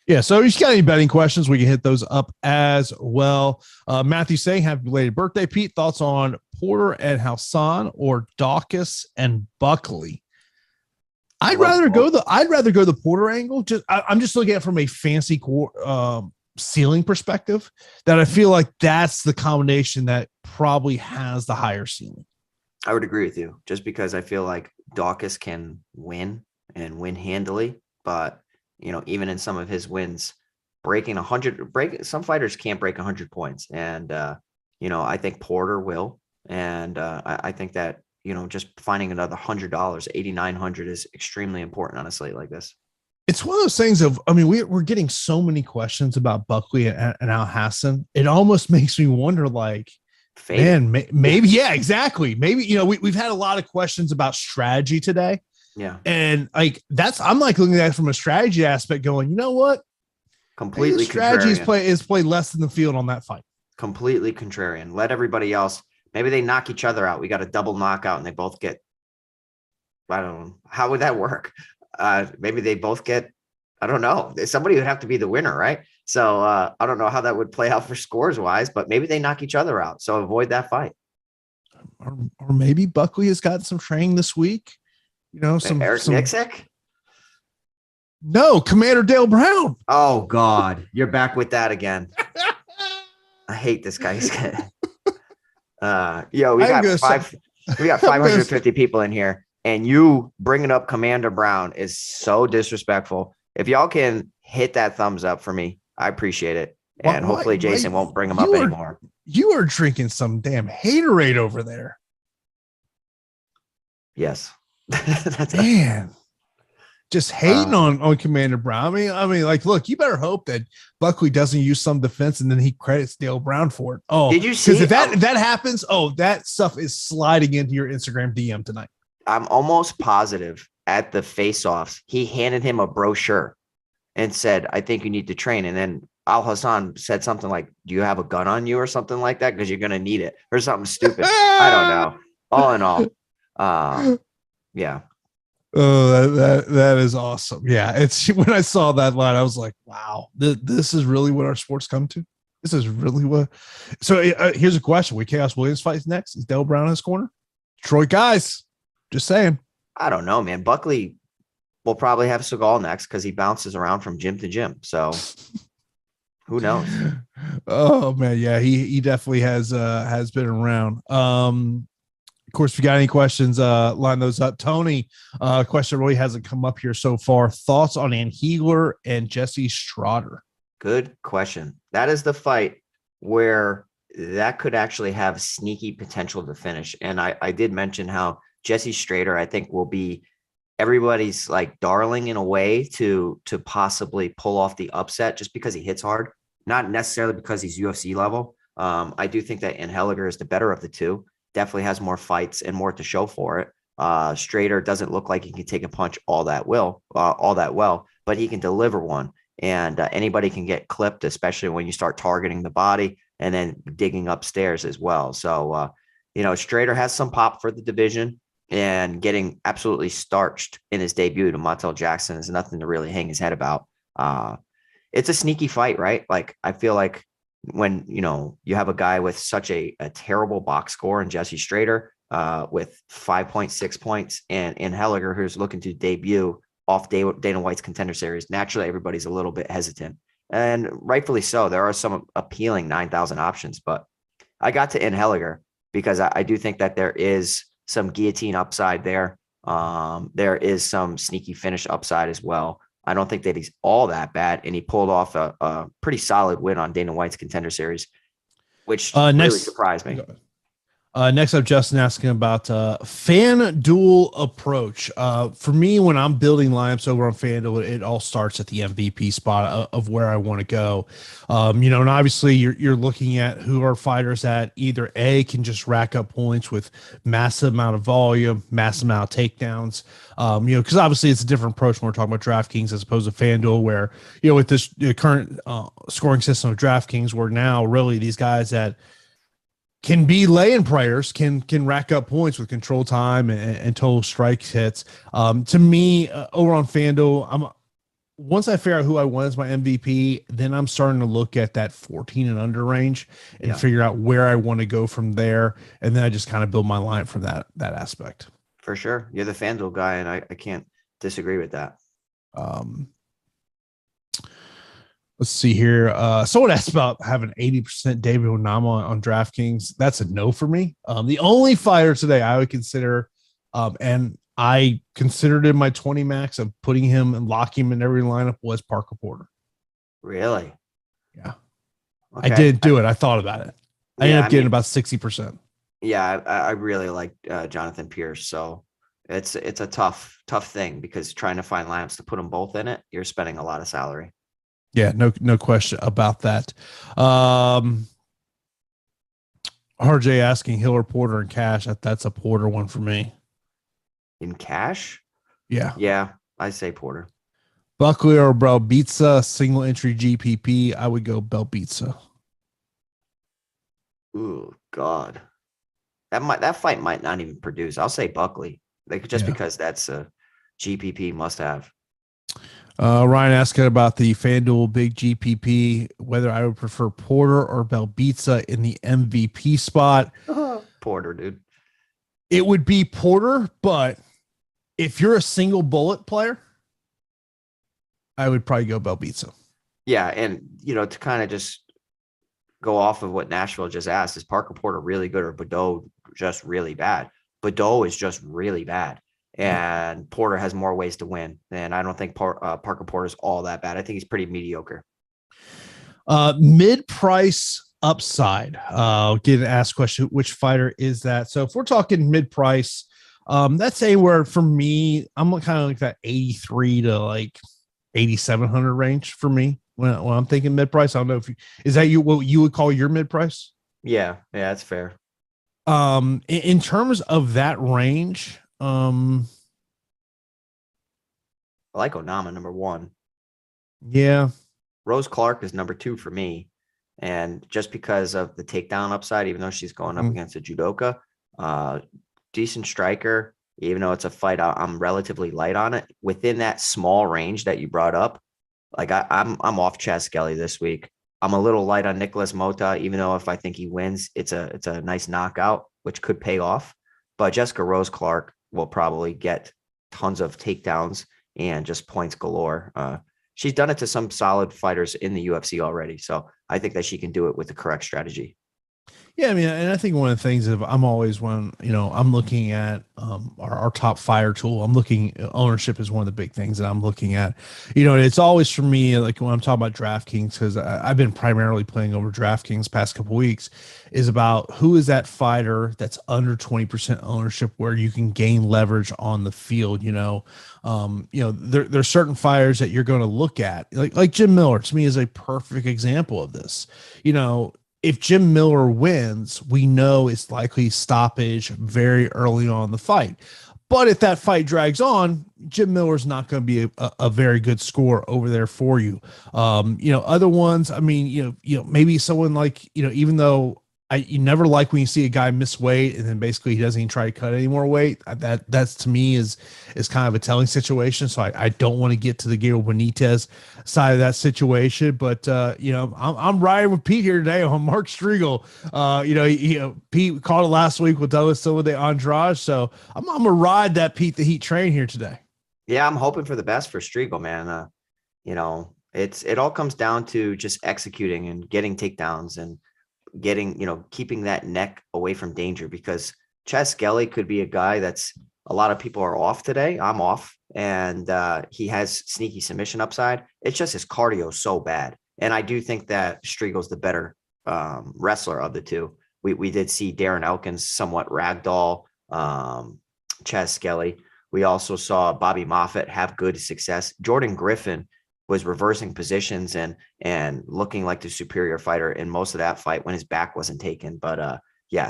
Yeah. So if you got any betting questions, we can hit those up as well. Matthew saying, happy belated birthday, Pete. Thoughts on Porter and Hassan or Dawkins and Buckley? I'd rather go the Porter angle. I'm just looking at it from a fancy ceiling perspective that I feel like that's the combination that probably has the higher ceiling. I would agree with you just because I feel like Dawkins can win and win handily, but even in some of his wins, some fighters can't break 100 points. And, I think Porter will. And I think that, just finding another $100, $8,900 is extremely important on a slate like this. It's one of those things we're getting so many questions about Buckley and Al Hassan. It almost makes me wonder, like, man, maybe, yeah, exactly. Maybe, we've had a lot of questions about strategy today. Yeah. And I'm like looking at it from a strategy aspect going, you know what? Completely strategy is play less than the field on that fight. Completely contrarian. Let everybody else. Maybe they knock each other out. We got a double knockout and they both get, I don't know. How would that work? Maybe they both get, I don't know. Somebody would have to be the winner, right? So I don't know how that would play out for scores wise, but maybe they knock each other out. So avoid that fight. Or maybe Buckley has gotten some training this week. Some Eric Nixick? No, Commander Dale Brown. Oh God, you're back with that again. I hate this guy. We got 550 people in here, and you bringing up Commander Brown is so disrespectful. If y'all can hit that thumbs up for me, I appreciate it. And hopefully Jason won't bring him up anymore. You are drinking some damn haterade over there. Yes. That's Man, just hating on Commander Brown. I mean, like, look, you better hope that Buckley doesn't use some defense and then he credits Dale Brown for it. Oh, did you see? Because if that happens, that stuff is sliding into your Instagram DM tonight. I'm almost positive at the face-offs, he handed him a brochure and said, "I think you need to train." And then Al Hassan said something like, "Do you have a gun on you?" or something like that, because you're going to need it, or something stupid. I don't know. All in all, yeah. Oh, that is awesome. Yeah, it's when I saw that line, I was like, "Wow, this is really what our sports come to. This is really what." So here's a question: when Chaos Williams fights next, is Dale Brown in his corner? Detroit guys, just saying. I don't know, man. Buckley will probably have Seagal next because he bounces around from gym to gym. So who knows? Oh man, yeah, he definitely has been around. Of course, if you got any questions, line those up. Tony, question really hasn't come up here so far. Thoughts on Anhigler and Jesse Strader? Good question. That is the fight where that could actually have sneaky potential to finish. And I did mention how Jesse Strader, I think, will be everybody's like darling in a way to possibly pull off the upset just because he hits hard, not necessarily because he's UFC level. I do think that Anheliger is the better of the two. Definitely has more fights and more to show for it. Strader doesn't look like he can take a punch all that well, but he can deliver one. And anybody can get clipped, especially when you start targeting the body and then digging upstairs as well. So, Strader has some pop for the division, and getting absolutely starched in his debut to Montel Jackson is nothing to really hang his head about. It's a sneaky fight, right? Like, I feel like when, you have a guy with such a terrible box score in Jesse Strader with 5.6 points and Helliger, who's looking to debut off Dana White's Contender Series, naturally everybody's a little bit hesitant, and rightfully so. There are some appealing 9,000 options, but I got to Helliger because I do think that there is some guillotine upside there. There is some sneaky finish upside as well. I don't think that he's all that bad, and he pulled off a pretty solid win on Dana White's Contender Series, which really surprised me. Next up, Justin asking about FanDuel approach. For me, when I'm building lineups over on FanDuel, it all starts at the MVP spot of where I want to go. And obviously you're looking at who are fighters that either A, can just rack up points with massive amount of volume, massive amount of takedowns. Because obviously it's a different approach when we're talking about DraftKings as opposed to FanDuel, where, with this current scoring system of DraftKings, where now really these guys that can be laying prayers, can rack up points with control time and total strike hits. To me, over on FanDuel, once I figure out who I want as my MVP, then I'm starting to look at that 14 and under range and figure out where I want to go from there. And then I just kind of build my line from that aspect. For sure. You're the FanDuel guy, and I can't disagree with that. Let's see here. Someone asked about having 80% David Onama on DraftKings. That's a no for me. The only fighter today I would consider, and I considered in my 20 max of putting him and locking him in every lineup, was Parker Porter. Really? Yeah. Okay. I didn't do it. I thought about it. I ended up getting about 60%. Yeah, I really like Jonathan Pierce. So it's a tough thing, because trying to find lineups to put them both in it, you're spending a lot of salary. Yeah, no question about that. RJ asking Hill or Porter in cash. That's a Porter one for me. In cash? Yeah, I say Porter. Buckley or Belbitsa, single entry GPP. I would go Belbitsa. Ooh, God, that fight might not even produce. I'll say Buckley, because that's a GPP must have. Ryan asking about the FanDuel big GPP, whether I would prefer Porter or Belbitsa in the MVP spot. Porter, dude. It would be Porter, but if you're a single bullet player, I would probably go Belbitsa. Yeah, and to kind of just go off of what Nashville just asked, is Parker Porter really good or Bordeaux just really bad? Bordeaux is just really bad. And Porter has more ways to win. And I don't think Parker Porter is all that bad. I think he's pretty mediocre. Mid-price upside. Get an asked question, which fighter is that? So if we're talking mid-price, That's anywhere for me. I'm kind of like that 83 to like 8,700 range for me when I'm thinking mid price. I don't know if is that what you would call your mid price? Yeah, that's fair. In terms of that range, I like Onama number 1. yeah, Rose Clark is number 2 for me. And just because of the takedown upside, even though she's going up against a judoka, decent striker, even though it's a fight, I'm relatively light on it. Within that small range that you brought up, like I'm off Chaz Skelly this week. I'm a little light on Nicholas Mota, even though if I think he wins, it's a nice knockout, which could pay off. But Jessica Rose Clark will probably get tons of takedowns and just points galore. She's done it to some solid fighters in the UFC already. So I think that she can do it with the correct strategy. Yeah, I mean, and I think one of the things is I'm always I'm looking at our top fire tool. I'm looking ownership is one of the big things that I'm looking at. It's always for me like when I'm talking about DraftKings, because I've been primarily playing over DraftKings past couple weeks, is about who is that fighter that's under 20% ownership where you can gain leverage on the field. There's certain fighters that you're going to look at, like Jim Miller to me is a perfect example of this. If Jim Miller wins, we know it's likely stoppage very early on in the fight. But if that fight drags on, Jim Miller's not going to be a very good score over there for you. Other ones, I mean, maybe someone like, even though you never like when you see a guy miss weight and then basically he doesn't even try to cut any more weight. That's to me is kind of a telling situation. So I don't want to get to the Gabriel Benitez side of that situation, but I'm riding with Pete here today on Mark Striegel. Pete called it last week with Douglas Silva de Andrade. So I'm gonna ride that Pete the Heat train here today. Yeah, I'm hoping for the best for Striegel, man. It all comes down to just executing and getting takedowns and keeping that neck away from danger, because Chaz Skelly could be a guy that's a lot of people are off today. I'm off, and he has sneaky submission upside. It's just his cardio so bad. And I do think that Striegel's the better wrestler of the two. We did see Darren Elkins somewhat ragdoll Chaz Skelly. We also saw Bobby Moffett have good success. Jordan Griffin was reversing positions and looking like the superior fighter in most of that fight when his back wasn't taken. But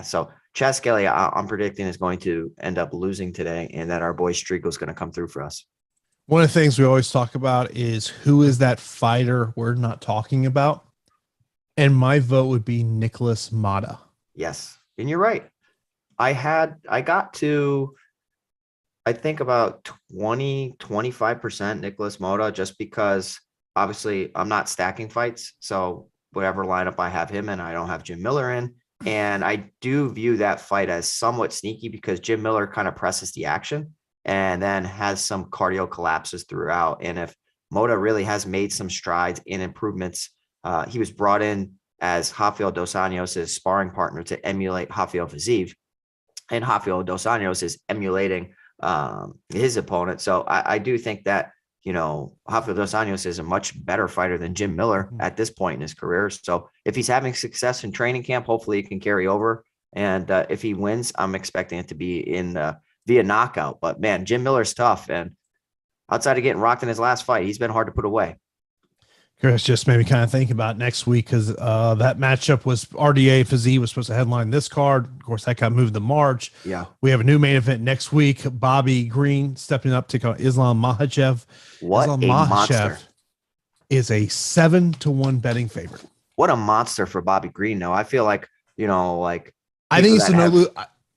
so Chaz Skelly, I'm predicting is going to end up losing today, and that our boy Striegel is going to come through for us. One of the things we always talk about is who is that fighter we're not talking about, and my vote would be Nicholas Mata. Yes, and you're right. I got to, I think about 25% Nicholas Mota, just because obviously I'm not stacking fights. So whatever lineup I have him in, I don't have Jim Miller in. And I do view that fight as somewhat sneaky because Jim Miller kind of presses the action and then has some cardio collapses throughout. And if Mota really has made some strides in improvements, he was brought in as Rafael Dos Anjos' sparring partner to emulate Rafael Fiziev. And Rafael Dos Anjos is emulating his opponent. So I do think that, Rafael Dos Anjos is a much better fighter than Jim Miller at this point in his career. So if he's having success in training camp, hopefully he can carry over. And if he wins, I'm expecting it to be in via knockout. But man, Jim Miller's tough. And outside of getting rocked in his last fight, he's been hard to put away. Chris just made me kind of think about next week, because that matchup was RDA Fiziev was supposed to headline this card. Of course, that got moved to March. Yeah. We have a new main event next week. Bobby Green stepping up to Islam Makhachev. What Islam a Makhachev monster. Is a 7-1 betting favorite. What a monster for Bobby Green. Now, I feel like, I think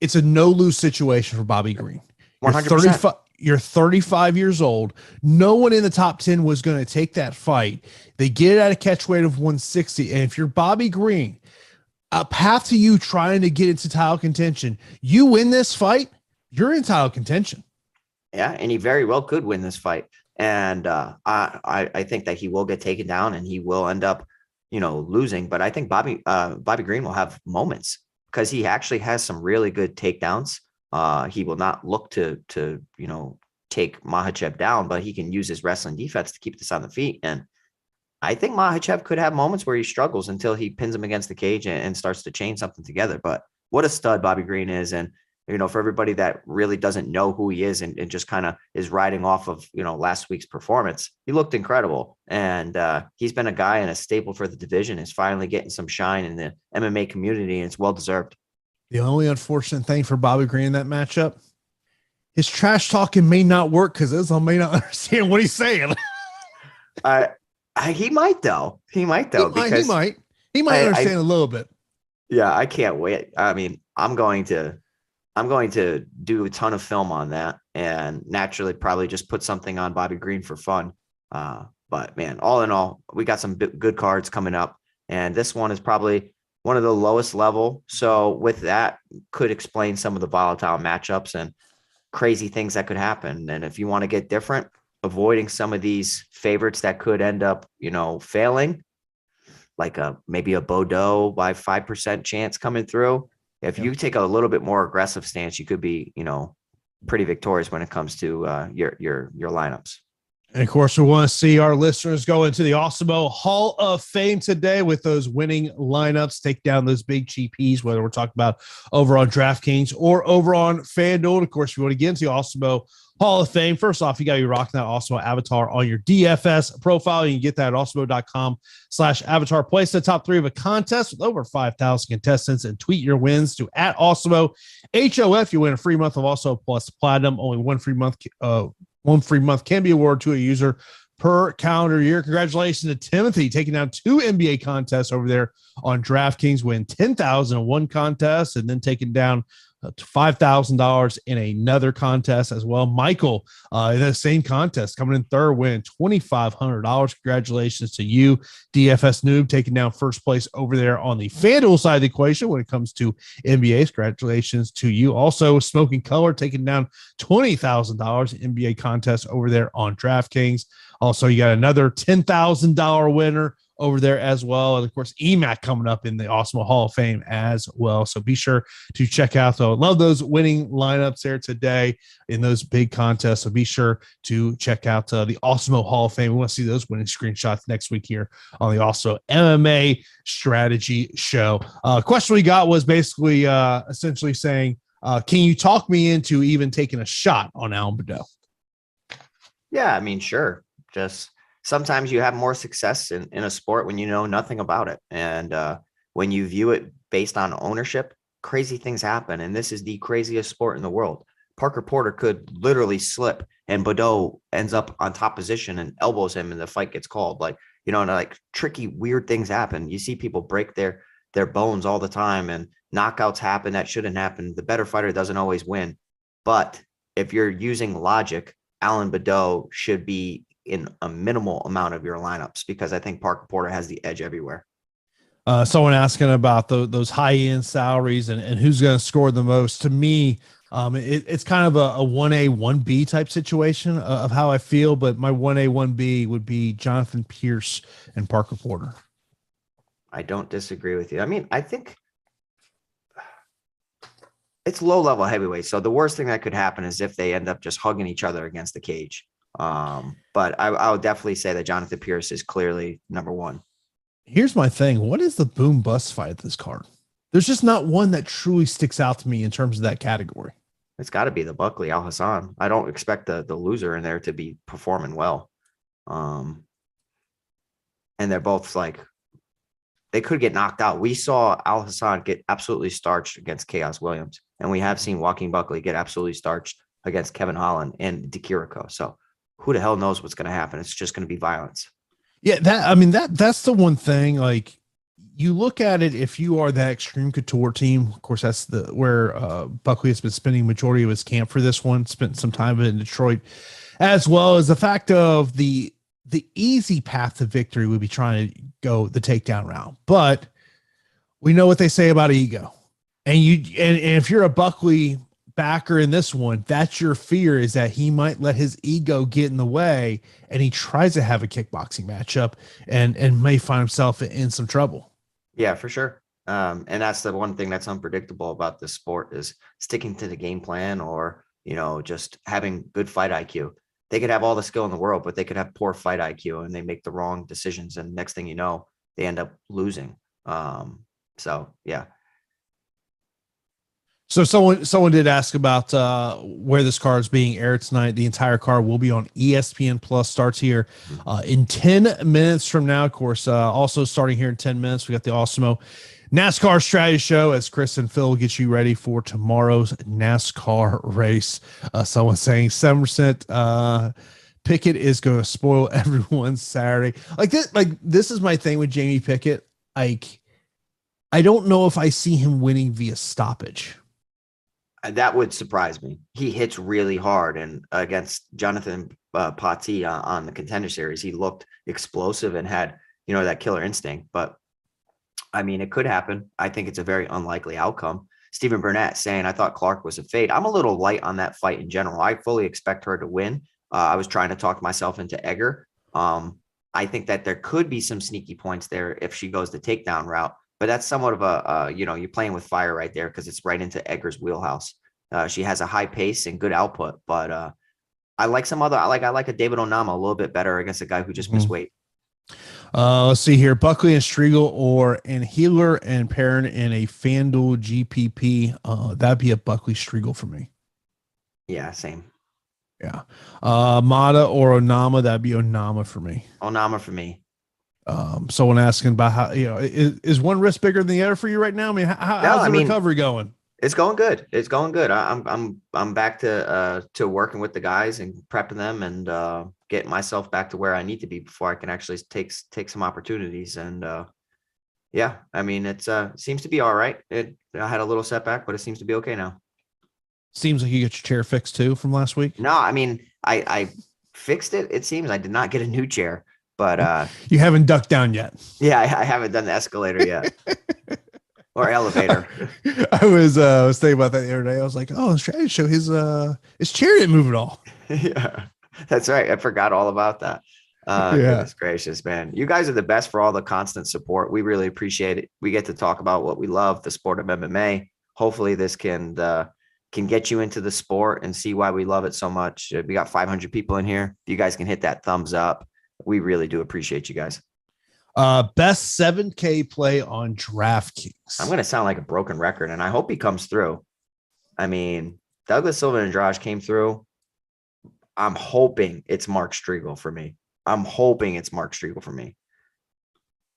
it's a no-lose situation for Bobby Green. 100%. You're 35 years old. No one in the top 10 was going to take that fight. They get it at a catch weight of 160. And if you're Bobby Green, a path to you trying to get into title contention, you win this fight, you're in title contention. Yeah, and he very well could win this fight. And I think that he will get taken down and he will end up, losing. But I think Bobby Green will have moments because he actually has some really good takedowns. He will not look to take Makhachev down, but he can use his wrestling defense to keep this on the feet. And I think Makhachev could have moments where he struggles until he pins him against the cage and starts to chain something together. But what a stud Bobby Green is. And for everybody that really doesn't know who he is and just kind of is riding off of, last week's performance, he looked incredible. And he's been a guy and a staple for the division, is finally getting some shine in the MMA community, and it's well-deserved. The only unfortunate thing for Bobby Green in that matchup, his trash talking may not work because Islam may not understand what he's saying. He might though. He might understand a little bit. Yeah, I can't wait. I mean, I'm going to do a ton of film on that, and naturally probably just put something on Bobby Green for fun. But man, all in all, we got some good cards coming up, and this one is probably one of the lowest level. So with that, could explain some of the volatile matchups and crazy things that could happen. And if you want to get different, avoiding some of these favorites that could end up, failing, like maybe a Bordeaux by 5% chance coming through. If you take a little bit more aggressive stance, you could be, pretty victorious when it comes to your lineups. And of course, we want to see our listeners go into the Awesemo Hall of Fame today with those winning lineups, take down those big GPs, whether we're talking about over on DraftKings or over on Fanduel. And of course, if you want to get into the Awesemo Hall of Fame, first off, you got to be rocking that Awesemo avatar on your DFS profile. You can get that at awesemo.com/avatar. Place the top 3 of a contest with over 5,000 contestants and tweet your wins to @Awesemo HOF. You win a free month of Awesemo Plus Platinum. Only one free month can be awarded to a user per calendar year. Congratulations to Timothy taking down 2 NBA contests over there on DraftKings, win $10,000 in one contest, and then taking down to $5,000 in another contest as well. Michael, in the same contest, coming in third, winning $2,500. Congratulations to you, DFS Noob, taking down first place over there on the FanDuel side of the equation when it comes to NBAs. Congratulations to you. Also, Smoking Color taking down $20,000 NBA contest over there on DraftKings. Also, you got another $10,000 winner over there as well. And of course, EMAC coming up in the Awesemo Hall of Fame as well. So be sure to check out those. Love those winning lineups there today in those big contests. So be sure to check out the Awesemo Hall of Fame. We want to see those winning screenshots next week here on the Also MMA Strategy Show. Question we got was basically essentially saying, can you talk me into even taking a shot on Alan Bordeaux? Yeah, I mean, sure. Just sometimes you have more success in a sport when you know nothing about it. And when you view it based on ownership, crazy things happen. And this is the craziest sport in the world. Parker Porter could literally slip and Bordeaux ends up on top position and elbows him and the fight gets called. Like tricky, weird things happen. You see people break their bones all the time, and knockouts happen that shouldn't happen. The better fighter doesn't always win. But if you're using logic, Alan Bordeaux should be in a minimal amount of your lineups, because I think Parker Porter has the edge everywhere. Someone asking about those high-end salaries and who's going to score the most. To me, it's kind of a 1A, 1B type situation of how I feel, but my 1A, 1B would be Jonathan Pierce and Parker Porter. I don't disagree with you. I mean, I think it's low-level heavyweight, so the worst thing that could happen is if they end up just hugging each other against the cage. But I would definitely say that Jonathan Pierce is clearly number one. Here's my thing. What is the boom bust fight at this card? There's just not one that truly sticks out to me in terms of that category. It's got to be the Buckley Al Hassan. I don't expect the loser in there to be performing well. And they're both they could get knocked out. We saw Al Hassan get absolutely starched against Chaos Williams, and we have seen Joaquin Buckley get absolutely starched against Kevin Holland and DeKirico. So who the hell knows what's going to happen? It's just going to be violence. Yeah, that's the one thing. Like, you look at it, if you are that Extreme Couture team, of course, that's where Buckley has been spending majority of his camp for this one, spent some time in Detroit, as well as the fact of the easy path to victory would be trying to go the takedown route. But we know what they say about ego. And if you're a Buckley backer in this one, that's your fear, is that he might let his ego get in the way and he tries to have a kickboxing matchup and may find himself in some trouble. Yeah, for sure. And that's the one thing that's unpredictable about this sport, is sticking to the game plan, or, just having good fight IQ. They could have all the skill in the world, but they could have poor fight IQ and they make the wrong decisions. And next thing you know, they end up losing. So yeah. So someone did ask about where this card is being aired tonight. The entire card will be on ESPN Plus. Starts here in 10 minutes from now. Of course, also starting here in 10 minutes, we got the Awesemo NASCAR strategy show as Chris and Phil get you ready for tomorrow's NASCAR race. Someone saying 7% Pickett is going to spoil everyone's Saturday. This is my thing with Jamie Pickett. Like, I don't know if I see him winning via stoppage. That would surprise me. He hits really hard, and against Jonathan Pati on the Contender series, he looked explosive and had, that killer instinct. But I mean, it could happen. I think it's a very unlikely outcome. Stephen Burnett saying, I thought Clark was a fade. I'm a little light on that fight in general. I fully expect her to win. I was trying to talk myself into Egger. I think that there could be some sneaky points there if she goes the takedown route, but that's somewhat of a, you're playing with fire right there because it's right into Egger's wheelhouse. She has a high pace and good output, but I like a David Onama a little bit better against a guy who just missed weight. Let's see here. Buckley and Striegel or Healer and Perrin in a FanDuel GPP. That'd be a Buckley Striegel for me. Yeah, same. Yeah. Mata or Onama, that'd be Onama for me. Onama for me. Someone asking about how, is one risk bigger than the other for you right now? I mean, how's the recovery going? It's going good. It's going good. I'm back to working with the guys and prepping them and getting myself back to where I need to be before I can actually take some opportunities. And yeah, I mean, it seems to be all right. I had a little setback, but it seems to be okay now. Seems like you got your chair fixed too from last week. No, I mean, I fixed it. It seems I did not get a new chair, but you haven't ducked down yet. Yeah, I haven't done the escalator yet. Or elevator. I was thinking about that the other day. I was like, oh, the strategy show, his chair didn't move at all. Yeah, that's right. I forgot all about that. Goodness gracious, man. You guys are the best for all the constant support. We really appreciate it. We get to talk about what we love, the sport of MMA. Hopefully this can get you into the sport and see why we love it so much. We got 500 people in here. If you guys can hit that thumbs up, we really do appreciate you guys. Best 7K play on DraftKings. I'm going to sound like a broken record, and I hope he comes through. I mean, Douglas Silva and Andrade came through. I'm hoping it's Mark Striegel for me.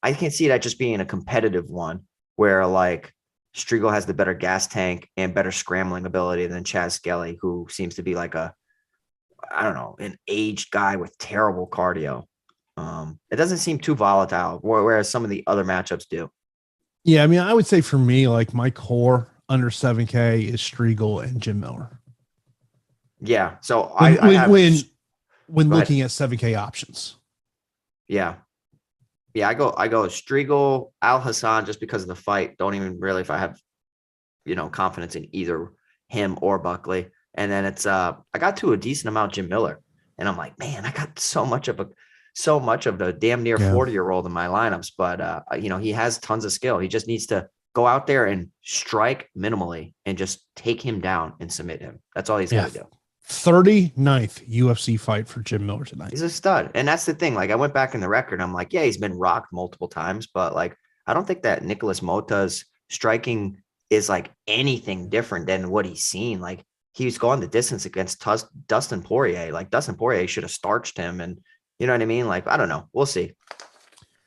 I can see that just being a competitive one where like Striegel has the better gas tank and better scrambling ability than Chaz Skelly, who seems to be like an aged guy with terrible cardio. It doesn't seem too volatile, whereas some of the other matchups do. Yeah, I mean, I would say for me, like my core under 7K is Striegel and Jim Miller. Yeah, so when looking at 7K options. Yeah, I go Striegel, Al Hassan just because of the fight. Don't even really if I have, confidence in either him or Buckley. And then it's I got to a decent amount Jim Miller, and I'm like, man, I got so much of the damn near 40-year-old in my lineups, but he has tons of skill. He just needs to go out there and strike minimally and just take him down and submit him. That's all he's got to do. 39th UFC fight for Jim Miller tonight. He's a stud. And that's the thing. Like I went back in the record. I'm like, yeah, he's been rocked multiple times, but like, I don't think that Nicholas Mota's striking is like anything different than what he's seen. Like he's gone the distance against Dustin Poirier. Like Dustin Poirier should have starched him. And you know what I mean? Like, I don't know. We'll see.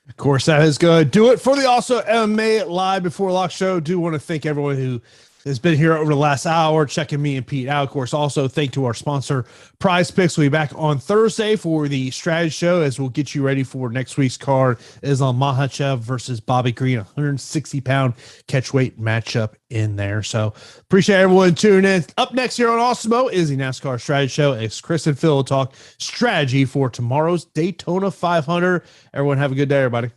Of course, that is going to do it for the Also MMA Live Before Lock show. Do want to thank everyone who has been here over the last hour, checking me and Pete out. Of course, also thank to our sponsor, Prize Picks. We'll be back on Thursday for the strategy show as we'll get you ready for next week's card. Islam Makhachev versus Bobby Green, 160-pound catchweight matchup in there. So appreciate everyone tuning in. Up next here on Awesemo is the NASCAR strategy show. It's Chris and Phil talk strategy for tomorrow's Daytona 500. Everyone have a good day, everybody.